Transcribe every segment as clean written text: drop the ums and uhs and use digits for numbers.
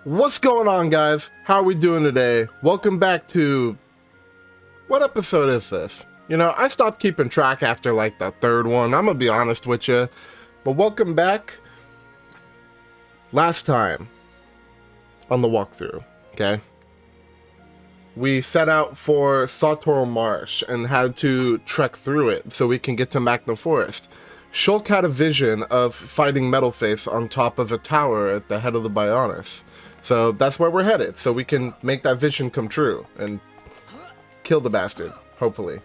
What's going on, guys? How are we doing today? Welcome back to... What episode is this? You know, I stopped keeping track after like the third one, I'm gonna be honest with you. But welcome back. Last time on the walkthrough, okay? We set out for Satoral Marsh and had to trek through it so we can get to Makna Forest. Shulk had a vision of fighting Metalface on top of a tower at the head of the Bionis. So that's where we're headed, so we can make that vision come true and kill the bastard, hopefully.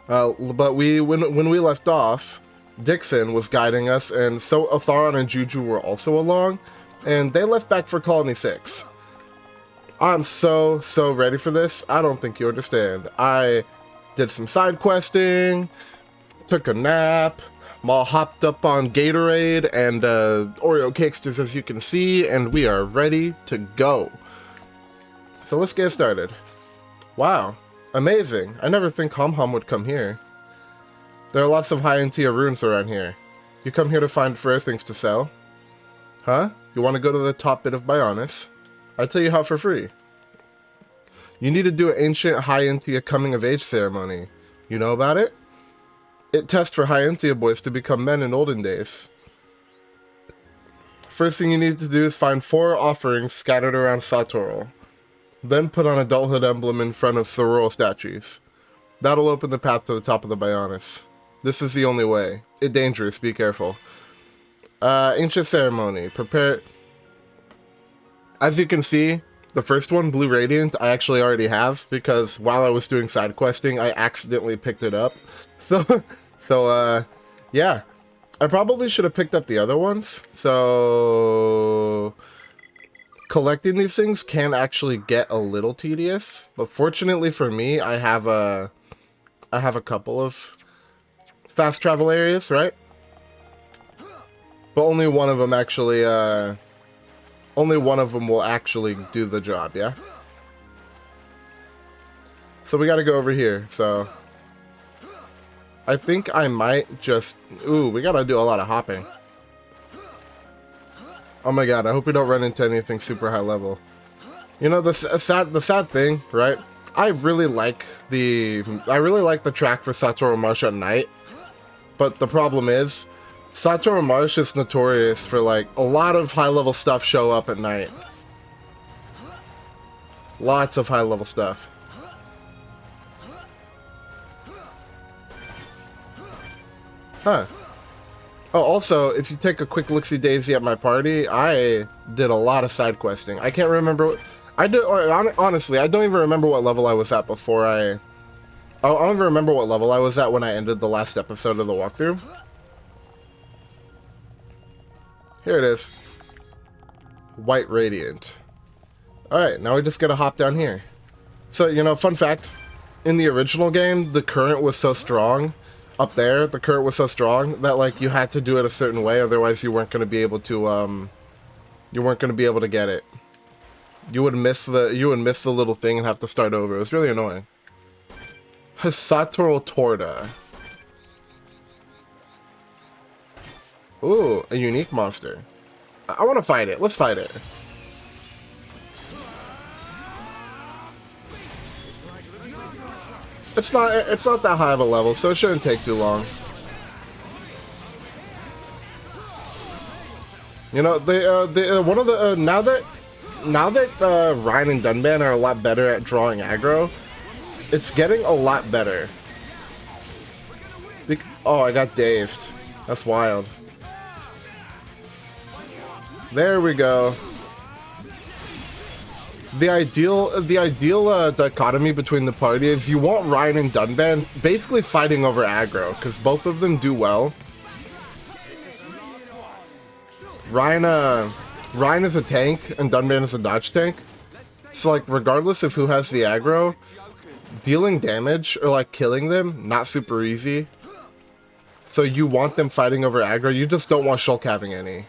But when we left off, Dixon was guiding us, and so Atharon and Juju were also along, and they left back for Colony 6. I'm so ready for this. I don't think you understand. I did some side questing, took a nap, all hopped up on Gatorade and Oreo Cakesters, as you can see, and we are ready to go. So let's get started. Wow, amazing. I never think Hum would come here. There are lots of high-end tier runes around here. You come here to find rare things to sell? Huh? You want to go to the top bit of Bionis? I tell you how for free. You need to do an ancient high-end tier coming of age ceremony. You know about it? It tests for high Entia boys to become men in olden days. First thing you need to do is find 4 offerings scattered around Satoral. Then put on adulthood emblem in front of soror statues. That'll open the path to the top of the Bionis. This is the only way. It's dangerous, be careful. Ancient ceremony. Prepare... As you can see, the first one, Blue Radiant, I actually already have, because while I was doing side questing, I accidentally picked it up. So, yeah. I probably should have picked up the other ones. So, collecting these things can actually get a little tedious. But fortunately for me, I have a couple of fast travel areas, right? But only one of them actually, only one of them will actually do the job, yeah? So we gotta go over here, so... I think I might just... Ooh, we gotta do a lot of hopping. Oh my god, I hope we don't run into anything super high level. You know, the sad thing, right? I really like the track for Satoral Marsh at night. But the problem is, Satoral Marsh is notorious for, like, a lot of high-level stuff show up at night. Lots of high-level stuff. Huh. Oh, also, if you take a quick look-see-daisy at my party, I did a lot of side questing. I can't remember what... honestly, I don't even remember what level I was at before I don't even remember what level I was at when I ended the last episode of the walkthrough. Here it is. White Radiant. Alright, now we just gotta hop down here. So, you know, fun fact. In the original game, the current was so strong... Up there, the current was so strong that, like, you had to do it a certain way, otherwise you weren't going to be able to, you weren't going to be able to get it. You would miss the little thing and have to start over. It was really annoying. Satoral Torda. Ooh, a unique monster. I want to fight it. Let's fight it. It's not that high of a level, so it shouldn't take too long. You know, now that Ryan and Dunban are a lot better at drawing aggro, it's getting a lot better. Oh, I got dazed. That's wild. There we go. The ideal dichotomy between the party is you want Ryan and Dunban basically fighting over aggro, because both of them do well. Ryan is a tank and Dunban is a dodge tank. So, like, regardless of who has the aggro, dealing damage or, like, killing them, not super easy. So you want them fighting over aggro, you just don't want Shulk having any.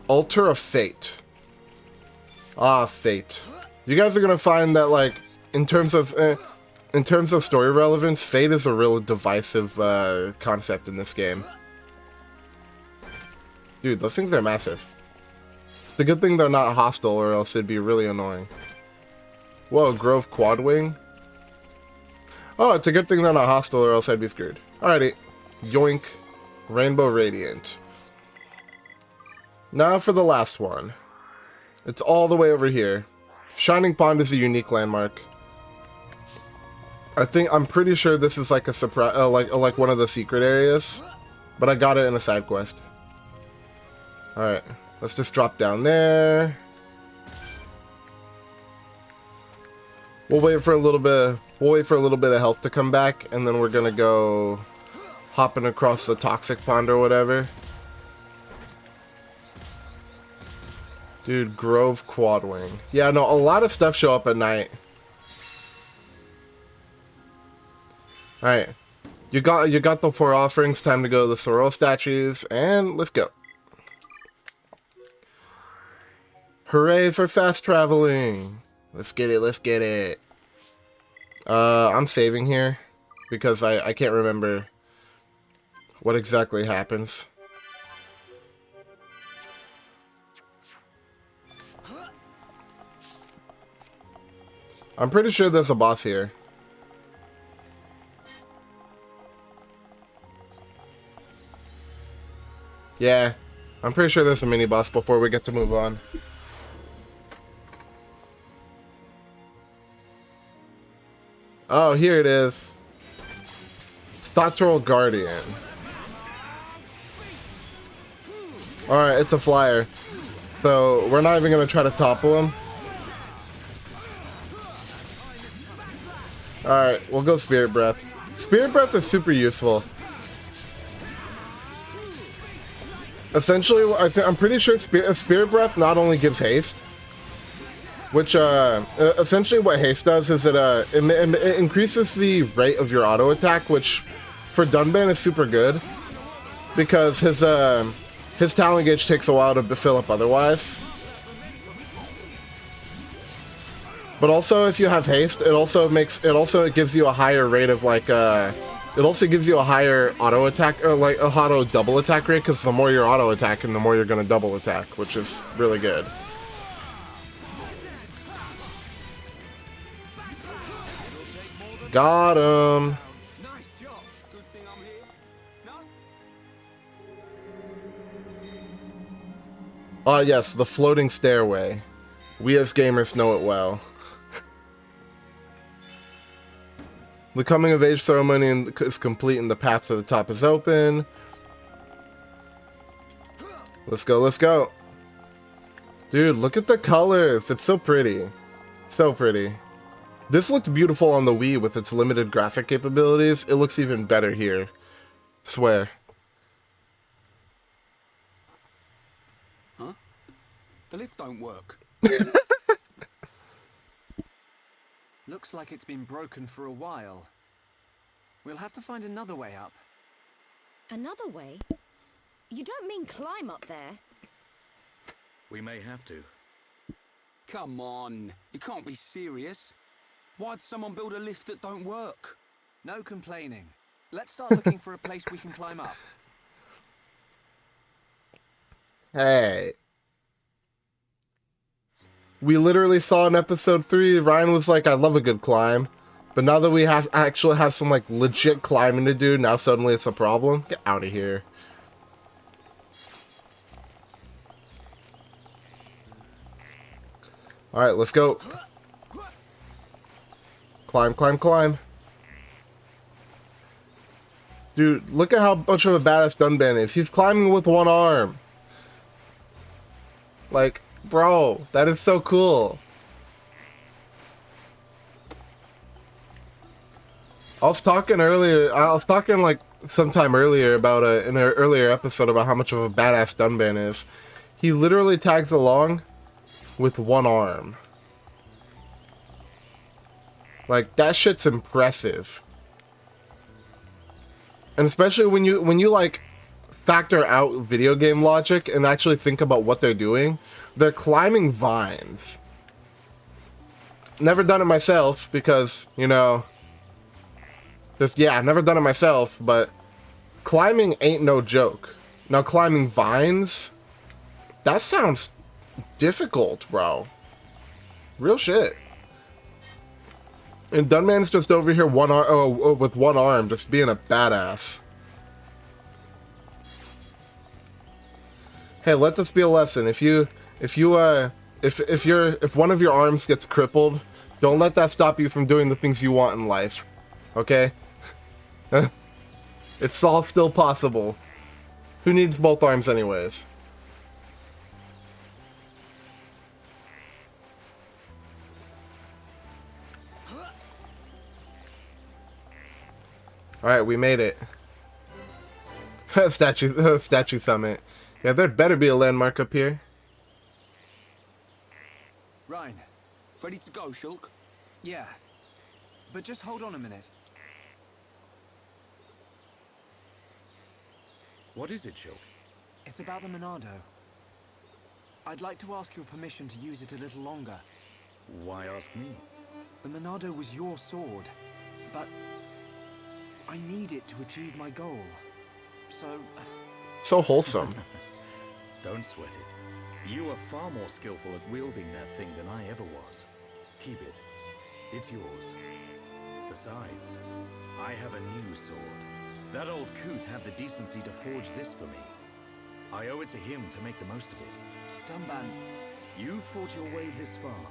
Altar of Fate. Ah, Fate. You guys are gonna find that, like, in terms of story relevance, Fate is a real divisive concept in this game. Dude, those things are massive. It's a good thing they're not hostile, or else it'd be really annoying. Whoa, Grove Quadwing. Oh, it's a good thing they're not hostile, or else I'd be screwed. Alrighty. Yoink. Rainbow Radiant. Now for the last one. It's all the way over here. Shining Pond is a unique landmark. I'm pretty sure this is like a surprise, like one of the secret areas, but I got it in a side quest. All right, let's just drop down there. We'll wait for a little bit. We'll wait for a little bit of health to come back, and then we're gonna go hopping across the toxic pond or whatever. Dude, Grove Quadwing. Yeah, no, a lot of stuff show up at night. Alright. You got the 4 offerings, time to go to the Sorrel statues, and let's go. Hooray for fast traveling! Let's get it, let's get it. I'm saving here because I can't remember what exactly happens. I'm pretty sure there's a boss here. Yeah, I'm pretty sure there's a mini boss before we get to move on. Oh, here it is. Thoughtful Guardian. Alright, it's a flyer. So, we're not even going to try to topple him. Alright, we'll go Spirit Breath. Spirit Breath is super useful. Essentially, I'm pretty sure Spirit Breath not only gives haste, which essentially what haste does is it increases the rate of your auto attack, which for Dunban is super good because his talent gauge takes a while to fill up otherwise. But also, if you have haste, it also gives you a higher rate of it also gives you a higher auto attack, or like a auto double attack rate, because the more you're auto attacking, the more you're going to double attack, which is really good. Got him. Ah, yes, the floating stairway. We as gamers know it well. The coming of age ceremony is complete and the path to the top is open. Let's go, let's go. Dude, look at the colors. It's so pretty. So pretty. This looked beautiful on the Wii with its limited graphic capabilities. It looks even better here. Swear. Huh? The lift don't work. Looks like it's been broken for a while. We'll have to find another way up. Another way? You don't mean climb up there? We may have to. Come on, you can't be serious. Why'd someone build a lift that don't work? No complaining. Let's start looking for a place we can climb up. Hey. We literally saw in episode 3, Ryan was like, I love a good climb. But now that we actually have some like legit climbing to do, now suddenly it's a problem? Get out of here. Alright, let's go. Climb, climb, climb. Dude, look at how much of a badass Dunban is. He's climbing with one arm. Like, bro, that is so cool. I was talking like sometime earlier about in an earlier episode about how much of a badass Dunban is. He literally tags along with one arm. Like, that shit's impressive. And especially when you like factor out video game logic and actually think about what they're doing. They're climbing vines. Never done it myself because, you know, I've never done it myself, but climbing ain't no joke. Now climbing vines? That sounds difficult, bro. Real shit. And Dunman's just over here with one arm, just being a badass. Hey, let this be a lesson. If one of your arms gets crippled, don't let that stop you from doing the things you want in life. Okay? It's all still possible. Who needs both arms anyways? Alright, we made it. Statue summit. Yeah, there better be a landmark up here. Ryan. Ready to go, Shulk? Yeah. But just hold on a minute. What is it, Shulk? It's about the Monado. I'd like to ask your permission to use it a little longer. Why ask me? The Monado was your sword, but I need it to achieve my goal. So wholesome. Don't sweat it. You are far more skillful at wielding that thing than I ever was. Keep it. It's yours. Besides, I have a new sword. That old coot had the decency to forge this for me. I owe it to him to make the most of it. Dunban, You fought your way this far.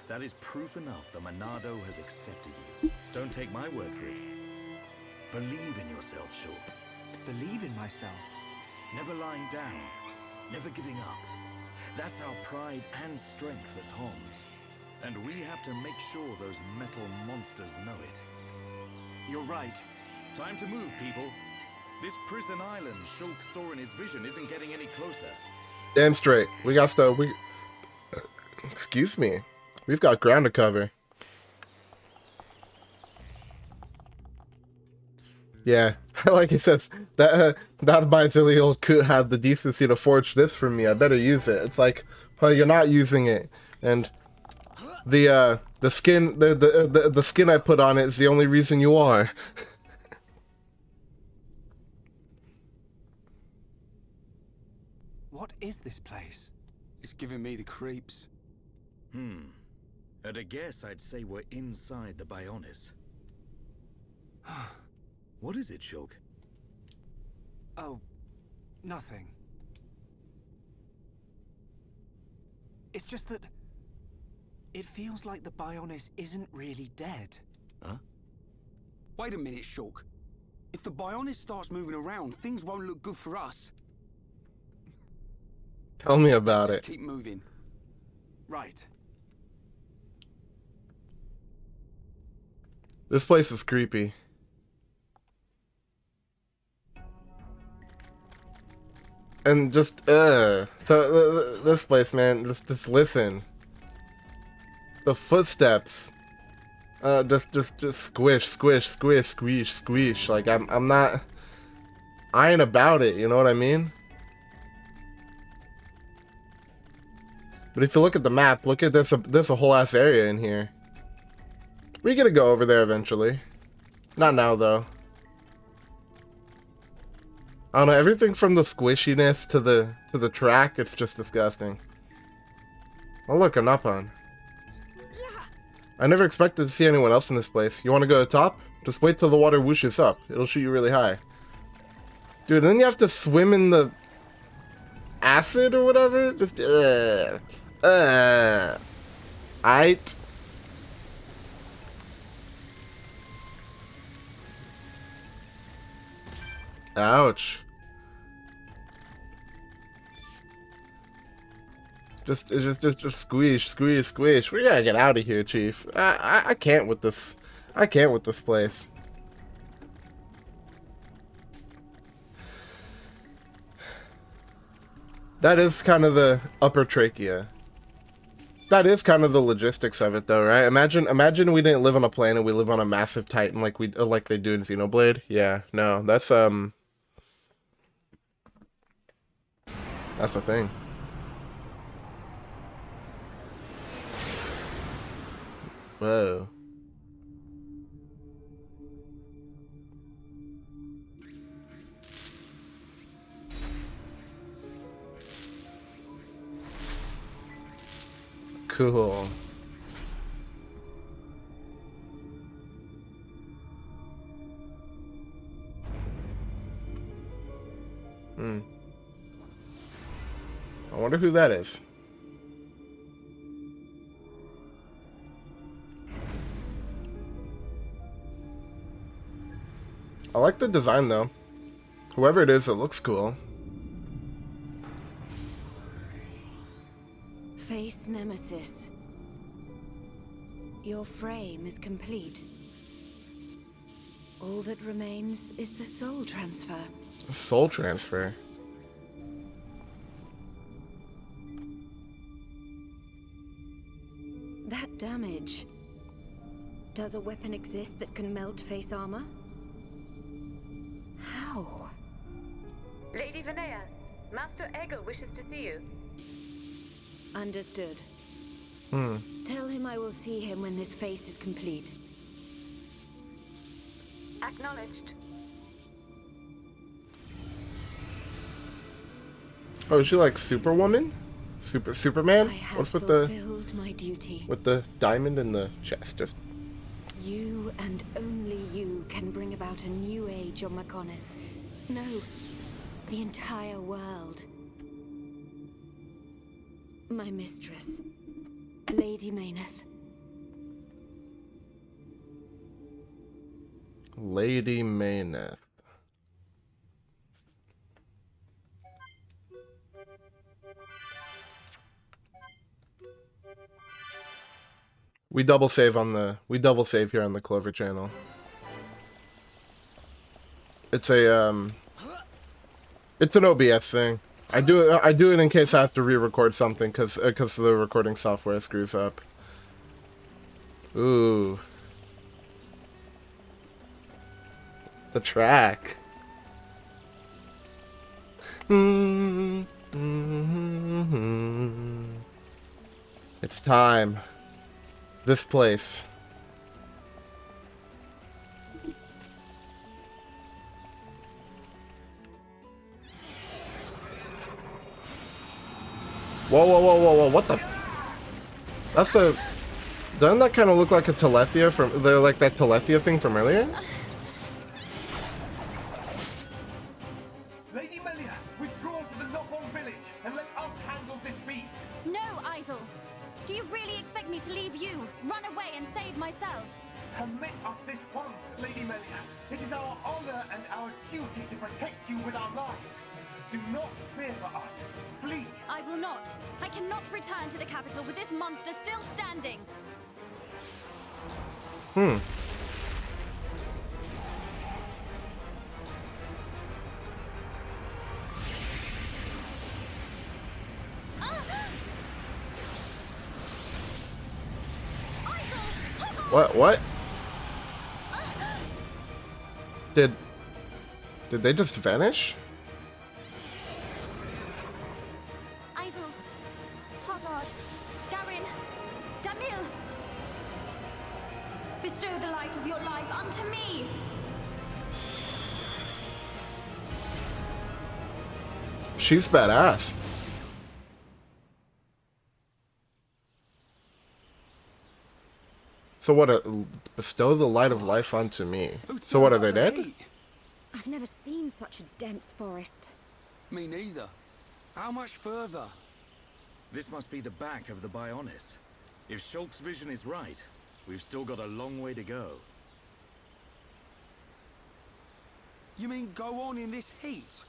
That is proof enough the Monado has accepted you. Don't take my word for it. Believe in yourself, Shulk. believe in myself. Never lying down. Never giving up. That's our pride and strength as Homs. And we have to make sure those metal monsters know it. You're right. Time to move, people. This prison island Shulk saw in his vision isn't getting any closer. Damn straight. We got stuff. Excuse me. We've got ground to cover. Yeah, like he says, that Basilio could have the decency to forge this for me. I better use it. It's like, well, you're not using it, and the skin, the skin I put on it is the only reason you are. What is this place? It's giving me the creeps. At a guess, I'd say we're inside the Bionis. What is it, Shulk? Oh, nothing. It's just that it feels like the Bionis isn't really dead. Huh? Wait a minute, Shulk. If the Bionis starts moving around, things won't look good for us. Tell me about it. Just keep moving. Right. This place is creepy. And just, so, this place, man, just listen. The footsteps. Just squish, squish, squish, squish, squish. Like, I'm not, I ain't about it, you know what I mean? But if you look at the map, look at this, there's a whole ass area in here. We gotta go over there eventually. Not now, though. I don't know, everything from the squishiness to the track, it's just disgusting. Oh look, a Napan. I never expected to see anyone else in this place. You want to go to the top? Just wait till the water whooshes up. It'll shoot you really high. Dude, then you have to swim in the acid or whatever? Just, Aight. Ouch. Just squish, squish, squish. We gotta get out of here, Chief. I can't with this. I can't with this place. That is kind of the upper trachea. That is kind of the logistics of it, though, right? Imagine we didn't live on a planet. We live on a massive Titan, like they do in Xenoblade. Yeah, no, that's the thing. Whoa. Cool. I wonder who that is. I like the design though. Whoever it is, it looks cool. Face Nemesis. Your frame is complete. All that remains is the soul transfer. Soul transfer. That damage. Does a weapon exist that can melt face armor? How? Lady Vinaya, Master Egil wishes to see you. Understood. Tell him I will see him when this face is complete. Acknowledged. Oh, is she like Superwoman? Superman? I have What's fulfilled my duty. with the diamond in the chest? Just You and only you can bring about a new age on Mekonis. No, the entire world. My mistress, Lady Mayneth. Lady Mayneth. We double save here on the Clover channel. It's a it's an OBS thing. I do it in case I have to re-record something because the recording software screws up. Ooh. The track. It's time. This place. Whoa, whoa, whoa, whoa, whoa, what the? That's a... Doesn't that kind of look like a Telethia from... They're like that Telethia thing from earlier? Lady Melia, withdraw to the Nothong village and let us handle this beast. No, Isel. Do you really expect me to leave you, run away and save myself? Permit us this once, Lady Melia. It is our honor and our duty to protect you with our lives. Do not fear for us. Flee. I will not. I cannot return to the capital with this monster still standing. What? Did they just vanish? Isel, Hogard, Garin, Damil. Bestow the light of your life unto me. She's badass. So what? Bestow the light of life onto me. So what? Are they dead? I've never seen such a dense forest. Me neither. How much further? This must be the back of the Bionis. If Shulk's vision is right, we've still got a long way to go. You mean go on in this heat?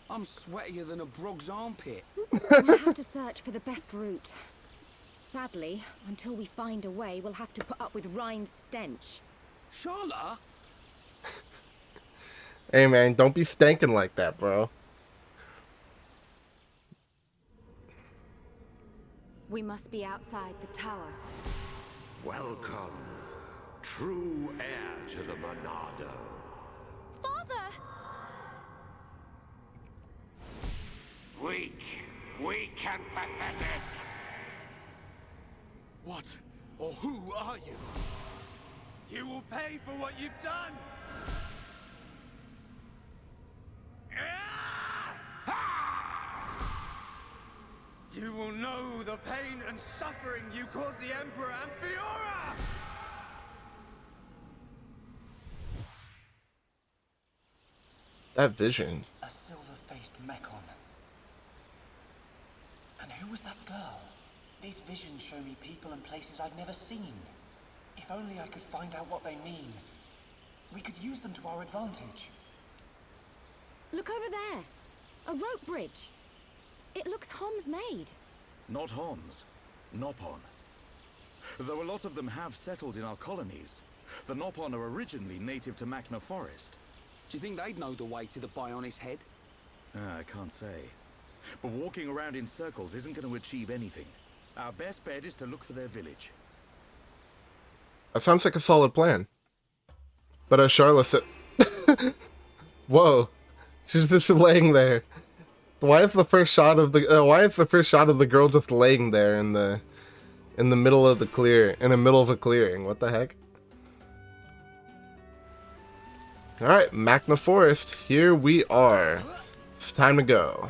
I'm sweatier than a brog's armpit. We'll have to search for the best route. Sadly, until we find a way, we'll have to put up with Rhine's stench. Charlotte? Hey man, don't be stankin' like that, bro. We must be outside the tower. Welcome, true heir to the Monado. Father! Weak and pathetic. What or who are you? You will pay for what you've done. You will know the pain and suffering you caused the Emperor and Fiora! That vision. A silver-faced Mekon. And who was that girl? These visions show me people and places I've never seen. If only I could find out what they mean. We could use them to our advantage. Look over there. A rope bridge. It looks Hom's made. Not Homs. Nopon. Though a lot of them have settled in our colonies, the Nopon are originally native to Makna Forest. Do you think they'd know the way to the Bionis head? I can't say. But walking around in circles isn't going to achieve anything. Our best bet is to look for their village. That sounds like a solid plan. But as Charlotte said... Whoa. She's just laying there. Why is the first shot of the girl just laying there in the middle of a clearing? What the heck? Alright, Makna Forest, here we are. It's time to go.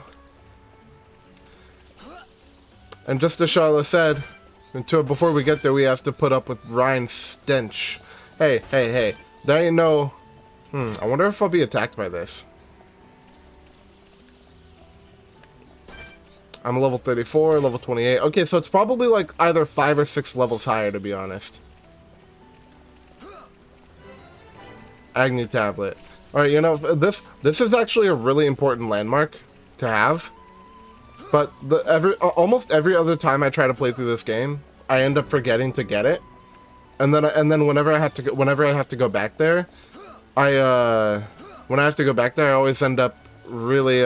And just as Charlotte said, before we get there, we have to put up with Ryan's stench. Hey, there ain't no... I wonder if I'll be attacked by this. I'm level 34, level 28. Okay, so it's probably like either 5 or 6 levels higher, to be honest. Agni tablet. Alright, you know, this is actually a really important landmark to have. But almost every other time I try to play through this game, I end up forgetting to get it. And then whenever I have to go back there, I always end up really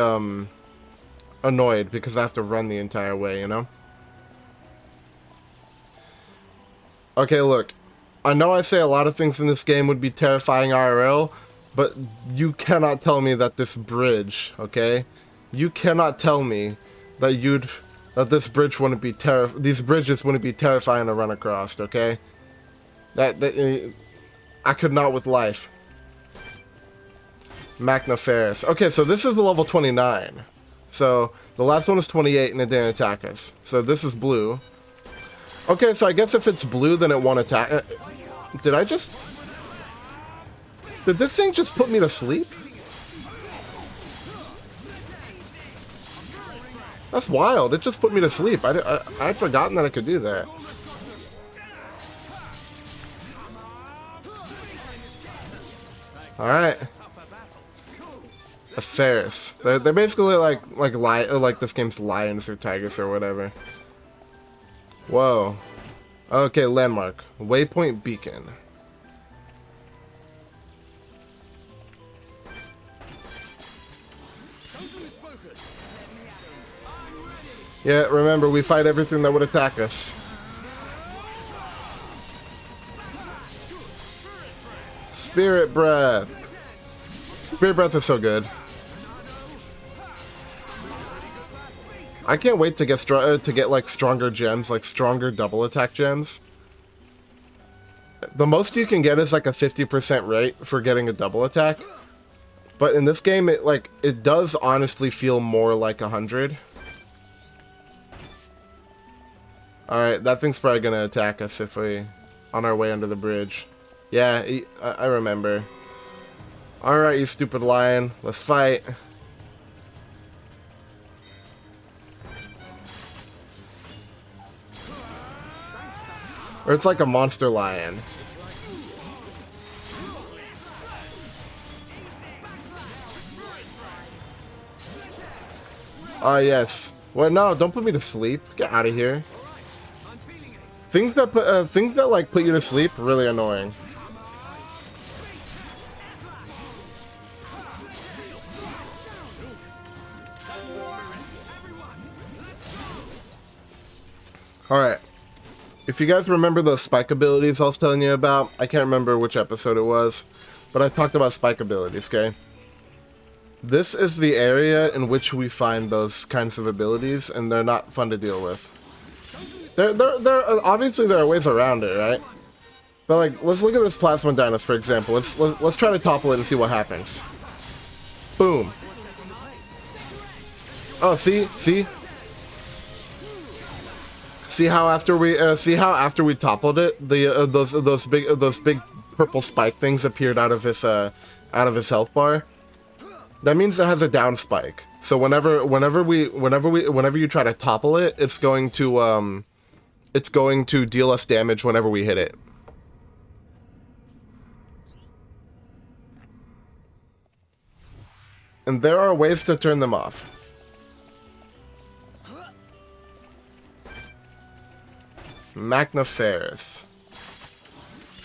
annoyed because I have to run the entire way, you know? Okay, look. I know I say a lot of things in this game would be terrifying IRL, but you cannot tell me that this bridge, okay? You cannot tell me that these bridges wouldn't be terrifying to run across, okay? I could not with life. Makna Forest. Okay, so this is the level 29. So the last one is 28 and it didn't attack us. So this is blue. Okay, so I guess if it's blue, then it won't attack. Did this thing just put me to sleep? That's wild. It just put me to sleep. I'd forgotten that I could do that. Alright. A Ferris. They're basically like this game's lions or tigers or whatever. Whoa. Okay, landmark. Waypoint beacon. Yeah, remember, we fight everything that would attack us. Spirit Breath. Spirit Breath is so good. I can't wait to get like stronger gems, like stronger double attack gems. The most you can get is like a 50% rate for getting a double attack. But in this game, it does honestly feel more like 100. Alright, that thing's probably gonna attack us if we on our way under the bridge. Yeah, I remember. Alright, you stupid lion. Let's fight. Or it's like a monster lion. Oh, yes. Well, no, don't put me to sleep. Get out of here. Things that put you to sleep, really annoying. Alright. If you guys remember those spike abilities I was telling you about, I can't remember which episode it was, but I talked about spike abilities, okay? This is the area in which we find those kinds of abilities, and they're not fun to deal with. Obviously there are ways around it, right? But like, let's look at this Plasma Dinos, for example. Let's try to topple it and see what happens. Boom. Oh, see? See how after we toppled it, the those big purple spike things appeared out of his health bar. That means it has a down spike. So whenever you try to topple it, it's going to deal us damage whenever we hit it. And there are ways to turn them off. Makna Forest.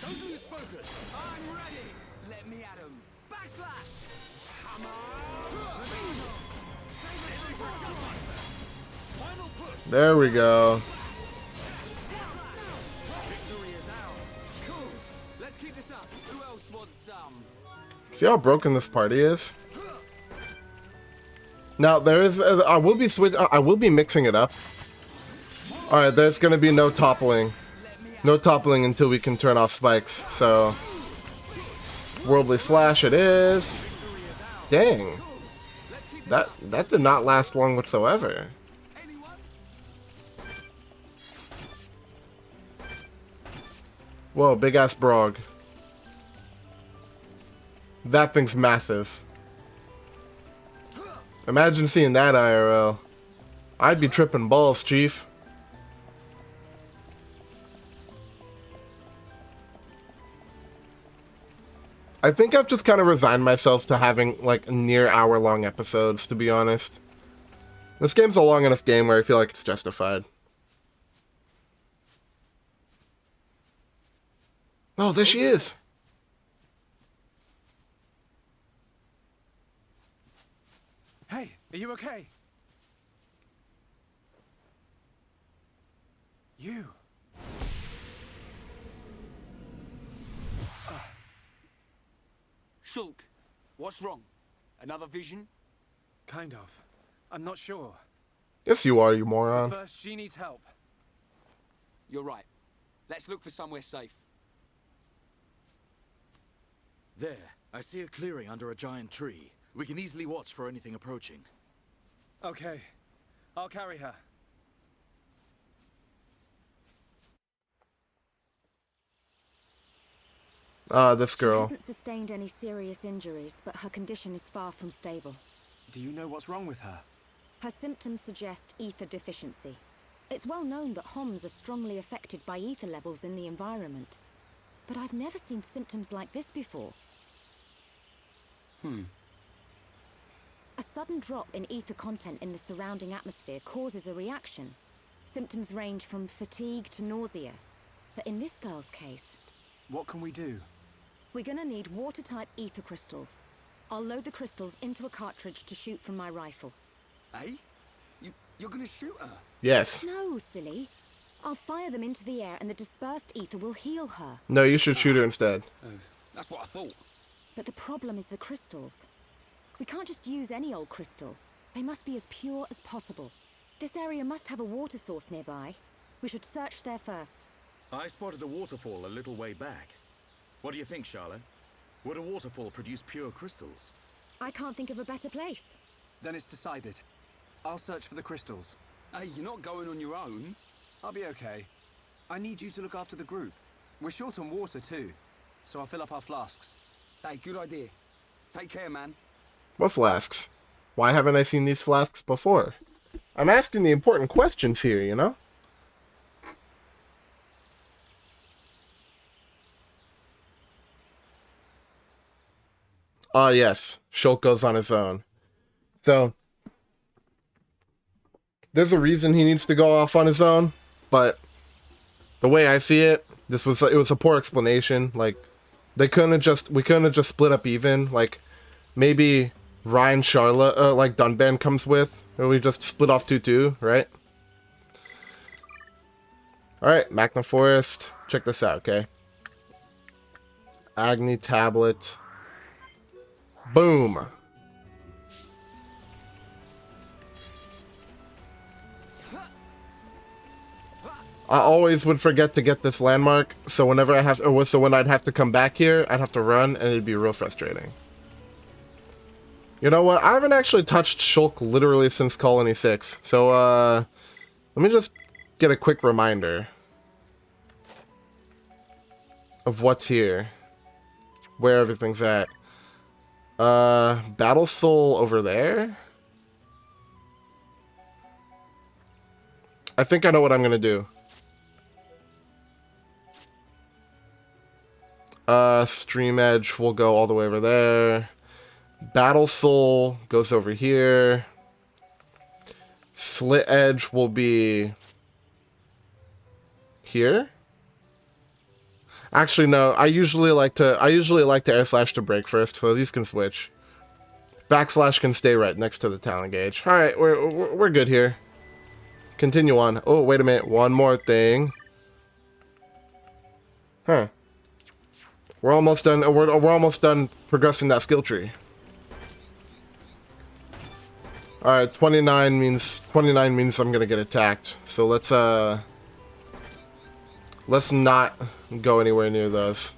Don't lose focus. I'm ready. Let me at him. Backslash. Come on. Final push. There we go. Victory is ours. Cool. Let's keep this up. Who else wants some? See how broken this party is? Now there is. I will be mixing it up. All right, there's gonna be no toppling until we can turn off spikes. So, worldly slash it is. Dang, that did not last long whatsoever. Whoa, big ass Brog. That thing's massive. Imagine seeing that IRL. I'd be tripping balls, Chief. I think I've just kind of resigned myself to having like near hour-long episodes, to be honest. This game's a long enough game where I feel like it's justified. Oh, there she is. Hey, are you okay? You. Shulk, what's wrong? Another vision? Kind of. I'm not sure. Yes, you are, you moron. First, she needs help. You're right. Let's look for somewhere safe. There, I see a clearing under a giant tree. We can easily watch for anything approaching. Okay, I'll carry her. This girl. She hasn't sustained any serious injuries, but her condition is far from stable. Do you know what's wrong with her? Her symptoms suggest ether deficiency. It's well known that Homs are strongly affected by ether levels in the environment. But I've never seen symptoms like this before. A sudden drop in ether content in the surrounding atmosphere causes a reaction. Symptoms range from fatigue to nausea. But in this girl's case... What can we do? We're gonna need water-type ether crystals. I'll load the crystals into a cartridge to shoot from my rifle. Hey? You're gonna shoot her? Yes. No, silly. I'll fire them into the air and the dispersed ether will heal her. No, you should shoot her instead. That's what I thought. But the problem is the crystals. We can't just use any old crystal. They must be as pure as possible. This area must have a water source nearby. We should search there first. I spotted a waterfall a little way back. What do you think, Charlotte? Would a waterfall produce pure crystals? I can't think of a better place. Then it's decided. I'll search for the crystals. Hey, you're not going on your own. I'll be okay. I need you to look after the group. We're short on water too, so I'll fill up our flasks. Hey, good idea. Take care, man. What flasks? Why haven't I seen these flasks before? I'm asking the important questions here, you know? Ah, yes. Shulk goes on his own. So, there's a reason he needs to go off on his own, but the way I see it, it was a poor explanation. Like, we couldn't have just split up even. Like, maybe Ryan, Charlotte, like Dunban comes with, or we just split off 2-2, right? Alright, Makna Forest. Check this out, okay? Agni Tablet. Boom. I always would forget to get this landmark, so whenever when I'd have to come back here, I'd have to run, and it'd be real frustrating. You know what? I haven't actually touched Shulk literally since Colony 6, so let me just get a quick reminder of what's here, where everything's at. Battle Soul over there. I think I know what I'm gonna do. Stream Edge will go all the way over there. Battle Soul goes over here. Slit Edge will be here. Actually, no. I usually like to air slash to break first, so these can switch. Backslash can stay right next to the talent gauge. All right, we're good here. Continue on. Oh, wait a minute. One more thing. Huh. We're almost done. We're almost done progressing that skill tree. All right, 29 means I'm gonna get attacked. So let's not go anywhere near those.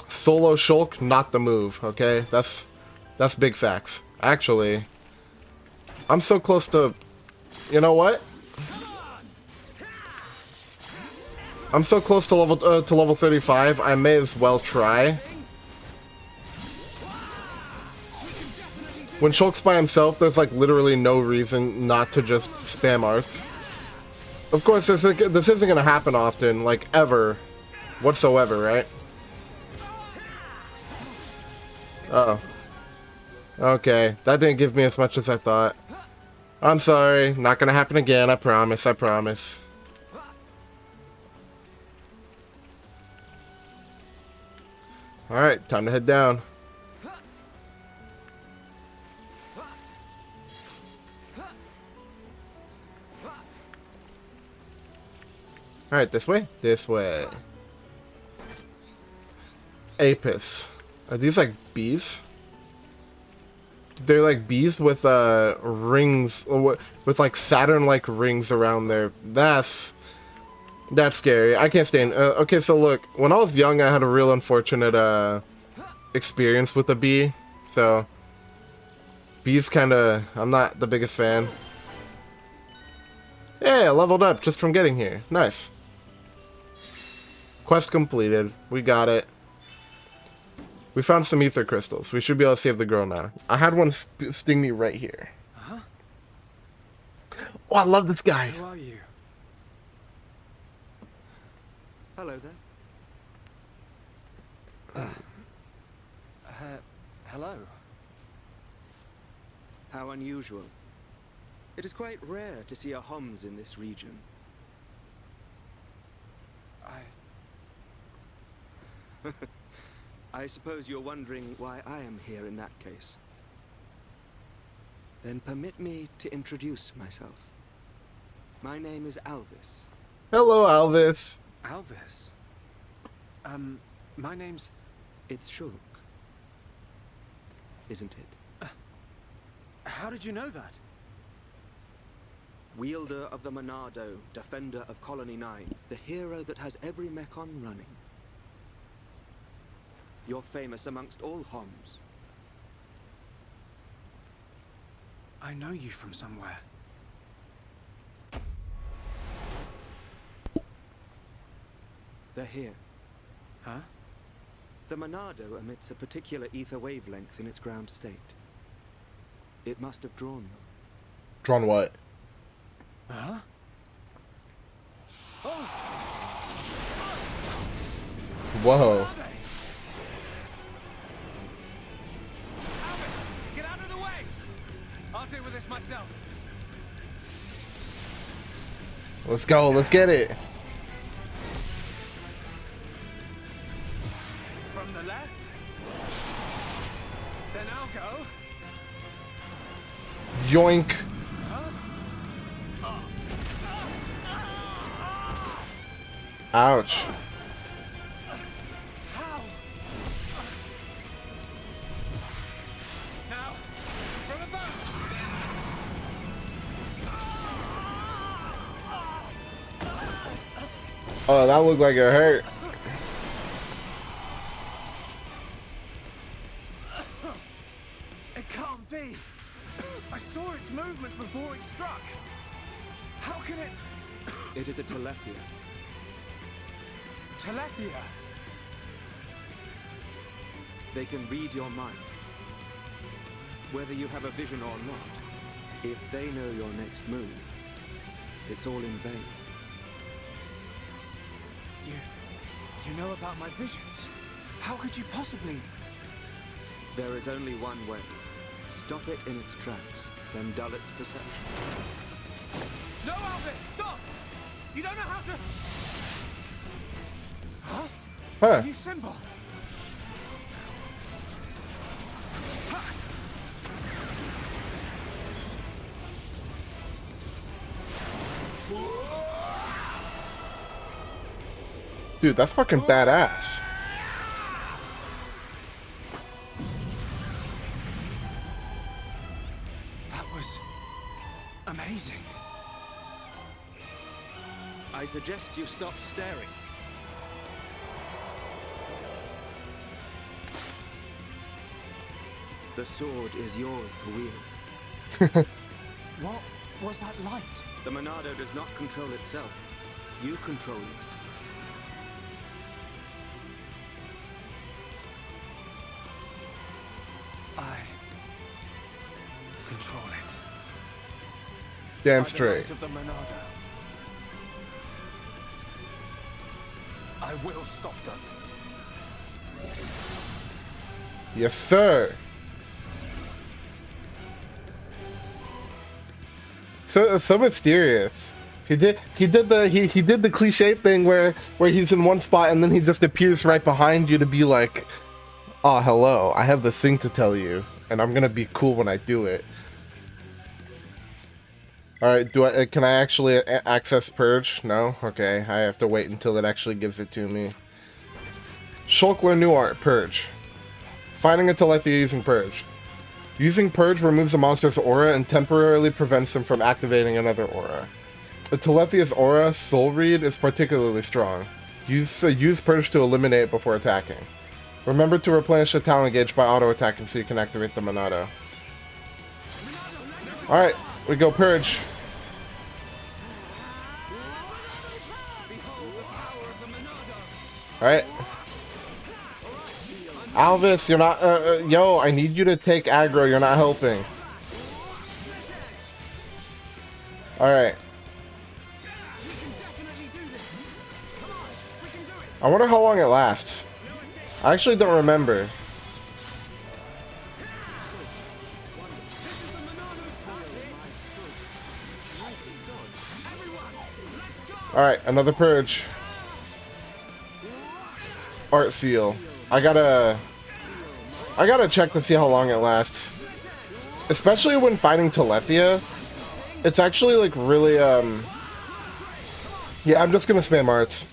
Solo Shulk, not the move. Okay, that's big facts. Actually, I'm so close to. You know what? I'm so close to level 35. I may as well try. When Shulk's by himself, there's like literally no reason not to just spam arts. Of course, this isn't gonna happen often, like ever, whatsoever, right? Uh oh. Okay, that didn't give me as much as I thought. I'm sorry, not gonna happen again. I promise. I promise. All right, time to head down. All right, this way? This way. Apis. Are these like bees? They're like bees with rings, with like Saturn-like rings around there. That's scary. I can't stand. Okay, so look, when I was young, I had a real unfortunate experience with a bee. So bees kind of, I'm not the biggest fan. Yeah, I leveled up just from getting here. Nice. Quest completed. We got it. We found some ether crystals. We should be able to save the girl now. I had one sting me right here. Huh? Oh, I love this guy. Who are you? Hello there. Hello. How unusual. It is quite rare to see a Homs in this region. I suppose you're wondering why I am here in that case. Then permit me to introduce myself. My name is Alvis. Hello, Alvis. Alvis? My name's... It's Shulk. Isn't it? How did you know that? Wielder of the Monado, defender of Colony 9, the hero that has every mechon running. You're famous amongst all Homs. I know you from somewhere. They're here. Huh? The Monado emits a particular ether wavelength in its ground state. It must have drawn them. Drawn what? Huh? Whoa. Get out of the way! I'll deal with this myself. Let's go. Let's get it. From the left. Then I'll go. Yoink. Ouch. How? Now, from above. Oh, that looked like it hurt. It can't be. I saw its movement before it struck. How can it... It is a Telethia. Telethia? They can read your mind. Whether you have a vision or not, if they know your next move, it's all in vain. You know about my visions? How could you possibly... There is only one way. Stop it in its tracks, then dull its perception. No, Albert, stop! You don't know how to... Huh? Huh. New symbol. Dude, that's fucking badass. That was... amazing. I suggest you stop staring. The sword is yours to wield. What was that light? The Monado does not control itself. You control it. I... control it. Damn By the straight. might of the Monado. I will stop them. Yes, sir. So mysterious. He did the cliche thing where he's in one spot and then he just appears right behind you to be like, "Oh, hello. I have this thing to tell you, and I'm gonna be cool when I do it." All right, can I actually access Purge? No? Okay, I have to wait until it actually gives it to me. Shulkler New Art, Purge. Fighting a Telethia using Purge. Using Purge removes a monster's aura and temporarily prevents them from activating another aura. The Telethia's aura, Soul Read, is particularly strong. Use Purge to eliminate it before attacking. Remember to replenish the talent gauge by auto-attacking so you can activate the Monado. Alright, we go Purge. Alright. Alvis, you're not... yo, I need you to take aggro. You're not helping. Alright. I wonder how long it lasts. I actually don't remember. Alright, another Purge. Art Seal. I gotta check to see how long it lasts. Especially when fighting Telethia. It's actually like really yeah, I'm just gonna spam arts.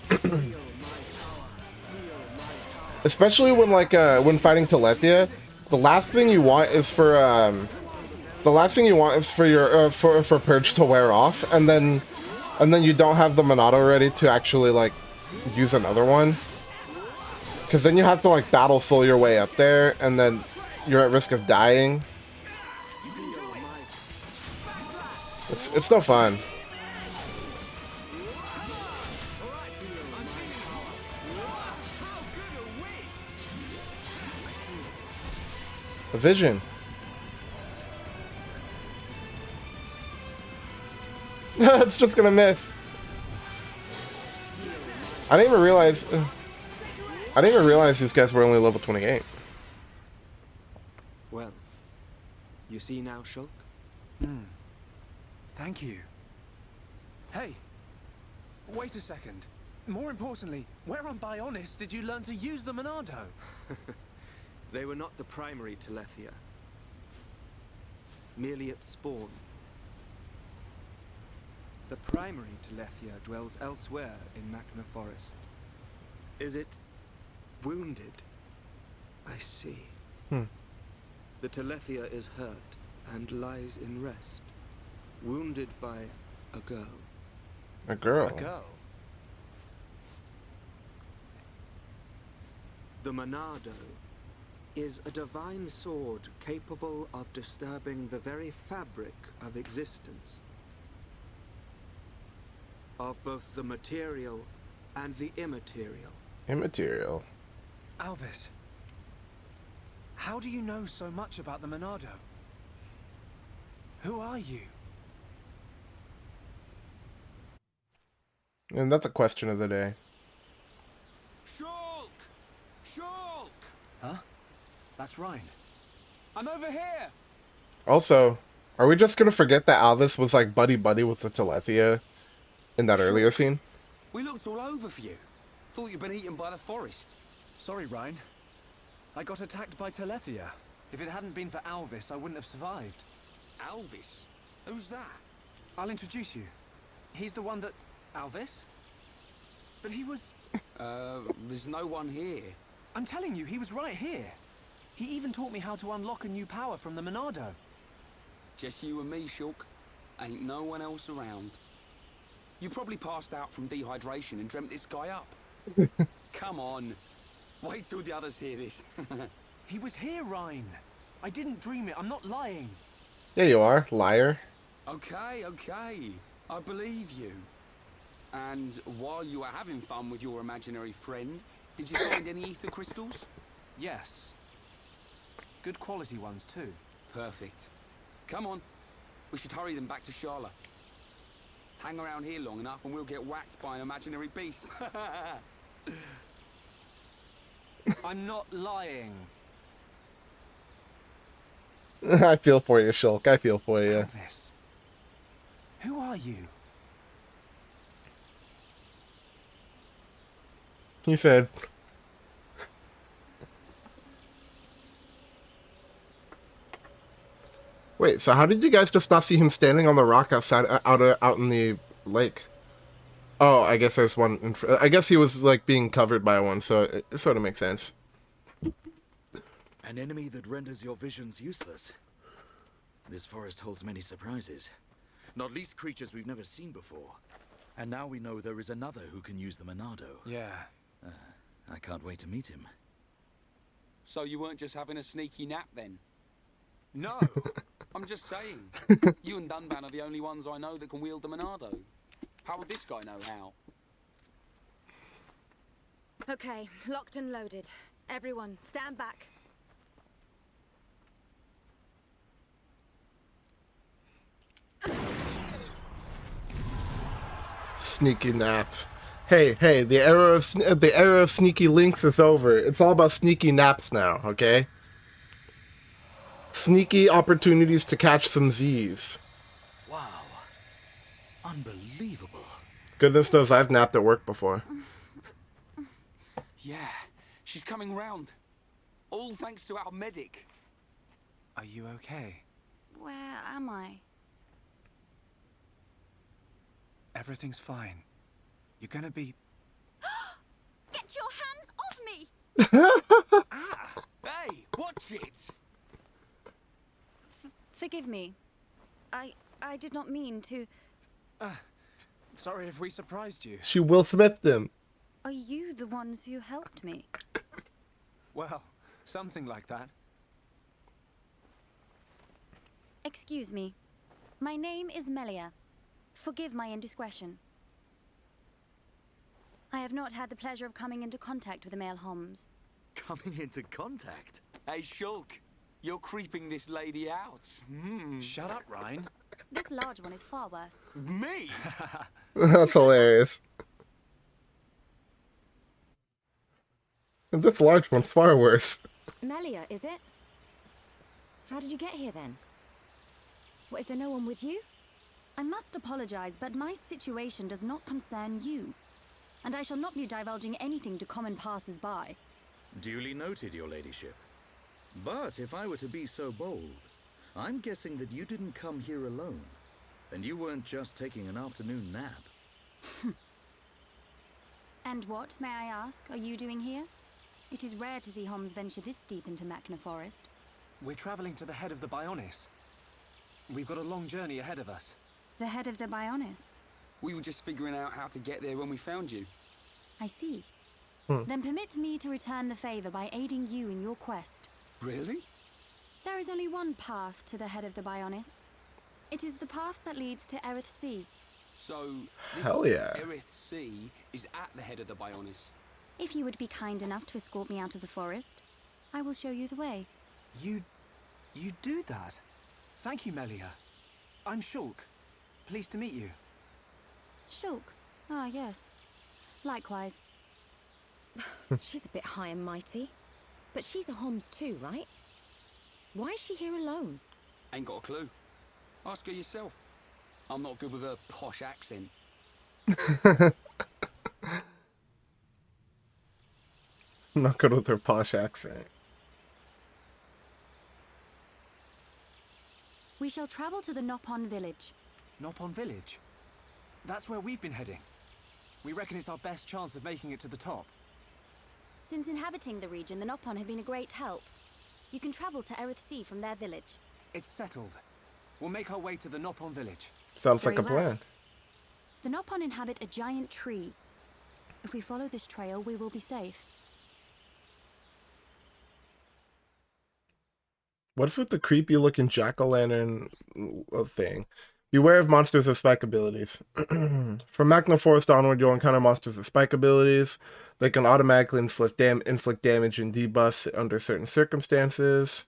Especially when when fighting Telethia, the last thing you want is for your for Purge to wear off, and then you don't have the Monado ready to actually like use another one. Because then you have to like battle soul your way up there, and then you're at risk of dying. It's no fun. A vision. It's just gonna miss. I didn't even realize these guys were only level 28. Well, you see now, Shulk? Thank you. Hey, wait a second. More importantly, where on Bionis did you learn to use the Monado? They were not the primary Telethia. Merely its spawn. The primary Telethia dwells elsewhere in Makna Forest. Is it wounded? I see. The Telethia is hurt and lies in rest. Wounded by a girl. A girl? A girl? The Monado is a divine sword capable of disturbing the very fabric of existence. of both the material and the immaterial. Immaterial. Alvis, how do you know so much about the Monado? Who are you? And that's the question of the day. Shulk! Shulk! Huh? That's Ryan. I'm over here! Also, are we just gonna forget that Alvis was like buddy-buddy with the Telethia in that earlier scene? We looked all over for you. Thought you'd been eaten by the forest. Sorry, Ryan. I got attacked by Telethia. If it hadn't been for Alvis, I wouldn't have survived. Alvis? Who's that? I'll introduce you. He's the one that... Alvis? But he was... There's no one here. I'm telling you, he was right here. He even taught me how to unlock a new power from the Monado. Just you and me, Shulk. Ain't no one else around. You probably passed out from dehydration and dreamt this guy up. Come on. Wait till the others hear this. He was here, Ryan. I didn't dream it. I'm not lying. Yeah, you are, liar. Okay. I believe you. And while you were having fun with your imaginary friend, did you find any ether crystals? Yes. Good quality ones, too. Perfect. Come on. We should hurry them back to Sharla. Hang around here long enough and we'll get whacked by an imaginary beast. I'm not lying. I feel for you, Shulk. I feel for you. Alvis, who are you? He said... Wait, so how did you guys just not see him standing on the rock outside, out in the lake? Oh, I guess there's one. I guess he was like being covered by one, so it sort of makes sense. An enemy that renders your visions useless. This forest holds many surprises, not least creatures we've never seen before. And now we know there is another who can use the Monado. Yeah. I can't wait to meet him. So you weren't just having a sneaky nap then? No. I'm just saying. You and Dunban are the only ones I know that can wield the Monado. How would this guy know how? Okay, locked and loaded. Everyone, stand back. Sneaky nap. Hey, the era of sneaky links is over. It's all about sneaky naps now, okay? Sneaky opportunities to catch some Z's. Wow. Unbelievable. Goodness knows I've napped at work before. Yeah, she's coming round. All thanks to our medic. Are you okay? Where am I? Everything's fine. You're gonna be... Get your hands off me! Hey, watch it! Forgive me. I did not mean to... Sorry if we surprised you. She Will Smith them. Are you the ones who helped me? Well, something like that. Excuse me. My name is Melia. Forgive my indiscretion. I have not had the pleasure of coming into contact with the male Homs. Coming into contact? Hey, Shulk, you're creeping this lady out. Shut up, Ryan. This large one is far worse. Me? That's hilarious. And this large one's far worse. Melia, is it? How did you get here then? What, is there no one with you? I must apologize, but my situation does not concern you. And I shall not be divulging anything to common passers-by. Duly noted, your ladyship. But if I were to be so bold, I'm guessing that you didn't come here alone. And you weren't just taking an afternoon nap. And what, may I ask, are you doing here? It is rare to see Homs venture this deep into Makna Forest. We're traveling to the head of the Bionis. We've got a long journey ahead of us. The head of the Bionis? We were just figuring out how to get there when we found you. I see. Then permit me to return the favor by aiding you in your quest. Really? There is only one path to the head of the Bionis. It is the path that leads to Erith Sea. So, this Hell yeah. Erith Sea is at the head of the Bionis. If you would be kind enough to escort me out of the forest, I will show you the way. You do that? Thank you, Melia. I'm Shulk. Pleased to meet you. Shulk? Ah, yes. Likewise. She's a bit high and mighty. But she's a Homs too, right? Why is she here alone? Ain't got a clue. Ask her yourself. I'm not good with her posh accent. Not good with her posh accent. We shall travel to the Nopon village. Nopon village? That's where we've been heading. We reckon it's our best chance of making it to the top. Since inhabiting the region, the Nopon have been a great help. You can travel to Erith Sea from their village. It's settled. We'll make our way to the Nopon village. Sounds like a Very well. plan. The Nopon inhabit a giant tree. If we follow this trail, we will be safe. What's with the creepy looking jack-o'-lantern thing? Beware of monsters with spike abilities. From Makna Forest onward, you'll encounter monsters with spike abilities. They can automatically inflict damage and debuffs under certain circumstances.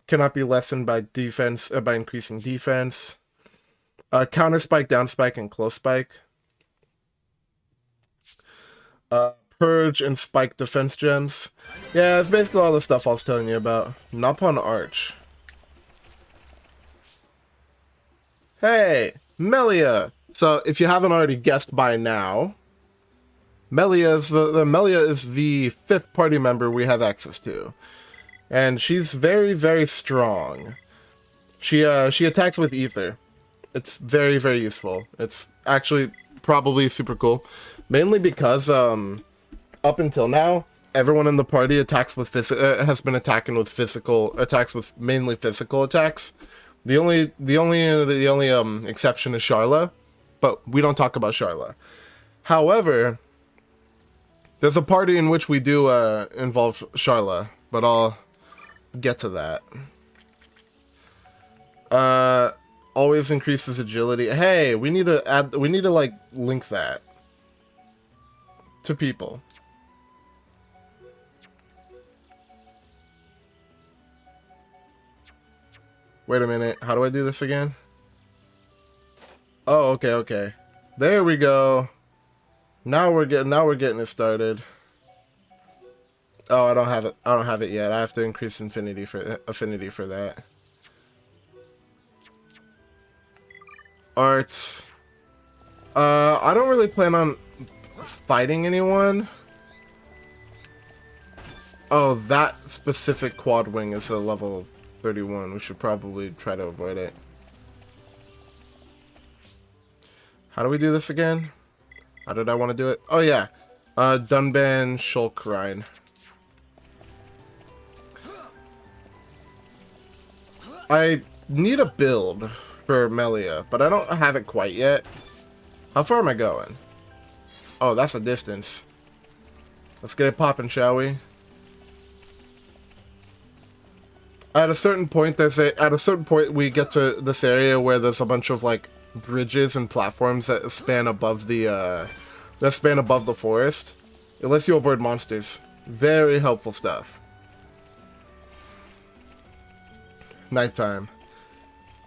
Cannot be lessened by by increasing defense. Counter spike, down spike, and close spike. Purge and spike defense gems. Yeah, it's basically all the stuff I was telling you about. Nopon Arch. Hey, Melia! So, if you haven't already guessed by now, Melia is the 5th party member we have access to. And she's very, very strong. She attacks with ether. It's very, very useful. It's actually probably super cool. Mainly because, up until now, everyone in the party attacks with has been attacking with mainly physical attacks. The only exception is Sharla, but we don't talk about Sharla. However, there's a party in which we do involve Sharla, but I'll get to that. Always increases agility. Hey, we need to like link that to people. Wait a minute, how do I do this again? Oh, okay. There we go. Now we're getting it started. Oh, I don't have it yet. I have to increase affinity for that. Arts. I don't really plan on fighting anyone. Oh, that specific quad wing is a level 31. We should probably try to avoid it. How do we do this again? How did I want to do it? Oh yeah. Dunban Shulkrine. I need a build for Melia, but I don't have it quite yet. How far am I going? Oh, that's a distance. Let's get it popping, shall we? At a certain point, we get to this area where there's a bunch of like bridges and platforms that span above the forest. It lets you avoid monsters. Very helpful stuff. Nighttime.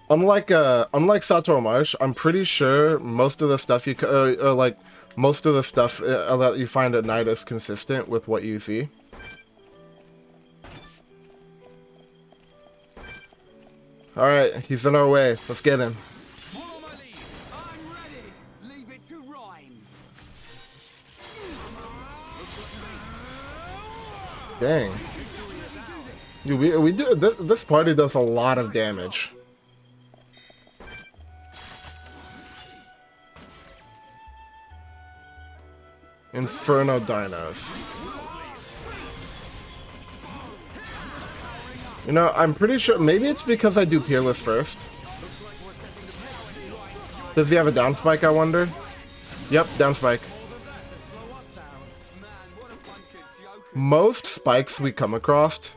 Unlike Satoru Marsh, I'm pretty sure most of the stuff that you find at night is consistent with what you see. All right, he's in our way. Let's get him. Follow my lead. I'm ready. Leave it to Rhyme. Dang. Dude, we do this party does a lot of damage. Inferno Dinos. You know, I'm pretty sure maybe it's because I do Peerless first. Does he have a down spike, I wonder? Yep, down spike. Most spikes we come across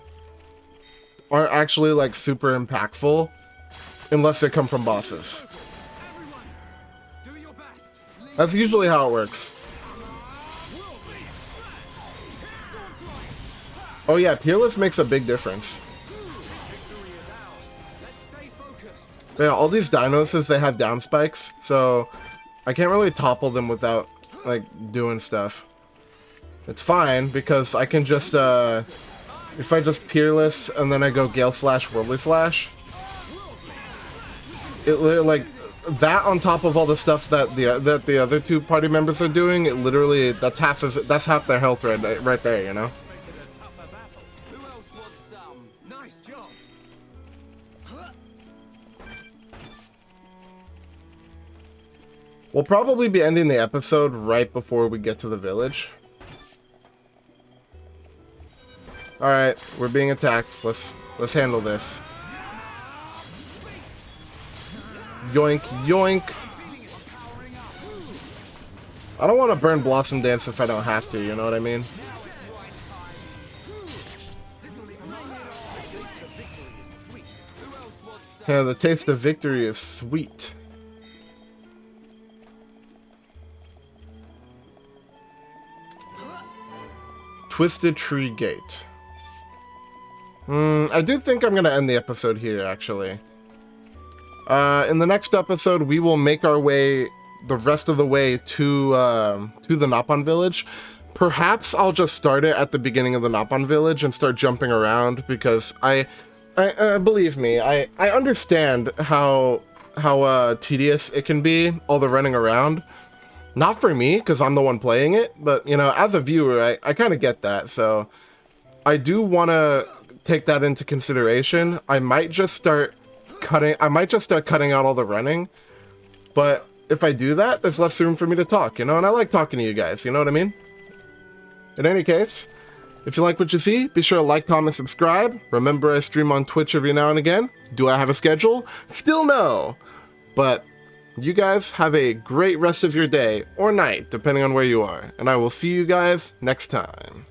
aren't actually like super impactful unless they come from bosses. That's usually how it works. Oh yeah, Peerless makes a big difference. But yeah, all these dinos, they have down spikes, so I can't really topple them without, like, doing stuff. It's fine, because I can just, if I just Peerless and then I go Gale Slash, Worldly Slash, it literally, like, that on top of all the stuff that the other two party members are doing, it literally, that's half their health right there, you know? We'll probably be ending the episode right before we get to the village. Alright, we're being attacked. Let's handle this. Yoink, yoink. I don't want to burn Blossom Dance if I don't have to, you know what I mean? Yeah, the taste of victory is sweet. Twisted Tree Gate. I do think I'm going to end the episode here, actually. In the next episode, we will make our way the rest of the way to the Nappan village. Perhaps I'll just start it at the beginning of the Nappan village and start jumping around, because I believe me, I understand how tedious it can be, all the running around. Not for me, because I'm the one playing it, but, you know, as a viewer, I kind of get that, so I do want to take that into consideration. I might just start cutting out all the running, but if I do that, there's less room for me to talk, you know, and I like talking to you guys, you know what I mean? In any case, if you like what you see, be sure to like, comment, subscribe. Remember, I stream on Twitch every now and again. Do I have a schedule? Still no, but you guys have a great rest of your day or night, depending on where you are, and I will see you guys next time.